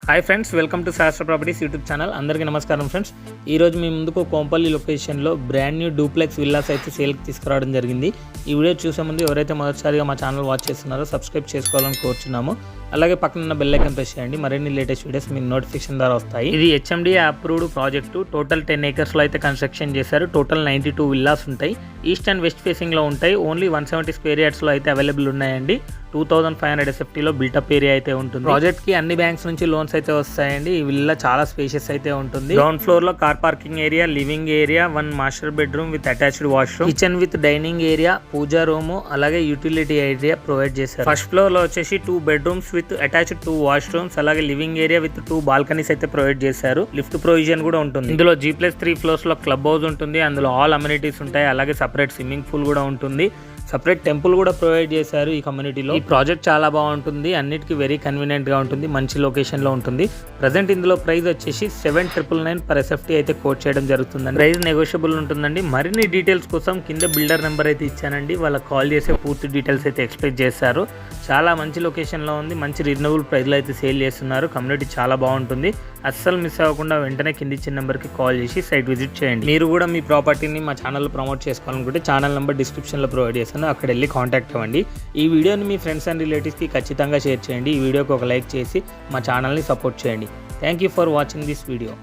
Hi friends, welcome to శాస్త్ర properties YouTube channel. అందరికీ నమస్కారం ఫ్రెండ్స్. ఈరోజు మీ ముందుకు కోంపల్లి లొకేషన్లో బ్రాండ్ న్యూ డూప్లెక్స్ విల్లాస్ అయితే సేల్కి తీసుకురావడం జరిగింది. ఈ వీడియో చూసే ముందు ఎవరైతే మొదటిసారిగా మా ఛానల్ వాచ్ చేస్తున్నారో సబ్స్క్రైబ్ చేసుకోవాలని కోరుచున్నాము. అలాగే పక్కన ఉన్న బెల్ ఐకాన్ ప్రెస్ చేయండి. మరిన్ని లేటెస్ట్ వీడియోస్ మీకు నోటిఫికేషన్ ద్వారా వస్తాయి. ఇది HMD అప్రూవ్డ్ ప్రాజెక్టు. టోటల్ 10 acresలో అయితే కన్స్ట్రక్షన్ చేశారు. టోటల్ 92 విల్లాస్ ఉంటాయి. ఈస్ట్ అండ్ వెస్ట్ ఫేసింగ్లో ఉంటాయి. ఓన్లీ 170 స్క్వేర్ యార్డ్స్లో అయితే అవైలబుల్ ఉన్నాయండి. 2500 SFTలో బిల్టప్ ఏరియా అయితే ఉంటుంది. ప్రాజెక్ట్కి అన్ని బ్యాంక్స్ నుంచి లోన్స్ అయితే వస్తాయండి. ఈ విల్లా చాలా స్పేషియస్ అయితే ఉంటుంది. గ్రౌండ్ ఫ్లోర్లో car parking area, living area, 1 master bedroom with attached washroom, kitchen with dining area, puja room, అలాగే యూటిలిటీ ఏరియా ప్రొవైడ్ చేశారు. ఫస్ట్ ఫ్లోర్లో వచ్చేసి 2 bedrooms విత్ అటాచ్డ్ 2 washrooms, అలాగే లివింగ్ ఏరియా విత్ 2 balconies అయితే ప్రొవైడ్ చేశారు. లిఫ్ట్ ప్రొవిజన్ కూడా ఉంటుంది. ఇందులో G+3 floors లో క్లబ్ హౌస్ ఉంటుంది. అందులో ఆల్ అమ్యూనిటీస్ ఉంటాయి. అలాగే సపరేట్ స్విమ్మింగ్ పూల్ కూడా ఉంటుంది. సపరేట్ టెంపుల్ కూడా ప్రొవైడ్ చేశారు ఈ కమ్యూనిటీలో. ఈ ప్రాజెక్ట్ చాలా బాగుంటుంది. అన్నిటికీ వెరీ కన్వీనియంట్ గా ఉంటుంది. మంచి లొకేషన్ లో ఉంటుంది. ప్రజెంట్ ఇందులో ప్రైస్ వచ్చేసి 7,999 per SFT అయితే కోట్ చేయడం జరుగుతుందండి. ప్రైస్ నెగోషియబుల్ ఉంటుందండి. మరిన్ని డీటెయిల్స్ కోసం కింద బిల్డర్ నెంబర్ అయితే ఇచ్చానండి. వాళ్ళకి కాల్ చేసే పూర్తి డీటెయిల్స్ అయితే ఎక్స్ప్లెయిన్ చేస్తారు. చాలా మంచి లొకేషన్ లో ఉంది. మంచి రీజనబుల్ ప్రైస్లో అయితే సేల్ చేస్తున్నారు. కమ్యూనిటీ చాలా బాగుంటుంది. అస్సలు మిస్ అవ్వకుండా వెంటనే కింద ఇచ్చిన నెంబర్కి కాల్ చేసి సైట్ విజిట్ చేయండి. మీరు కూడా మీ ప్రాపర్టీని మా ఛానల్లో ప్రమోట్ చేసుకోవాలనుకుంటే ఛానల్ నెంబర్ డిస్క్రిప్షన్లో ప్రొవైడ్ చేస్తాను. అక్కడ వెళ్ళి కాంటాక్ట్ అవ్వండి. ఈ వీడియోని మీ ఫ్రెండ్స్ అండ్ రిలేటివ్స్కి ఖచ్చితంగా షేర్ చేయండి. ఈ వీడియోకి ఒక లైక్ చేసి మా ఛానల్ని సపోర్ట్ చేయండి. Thank you for watching this video.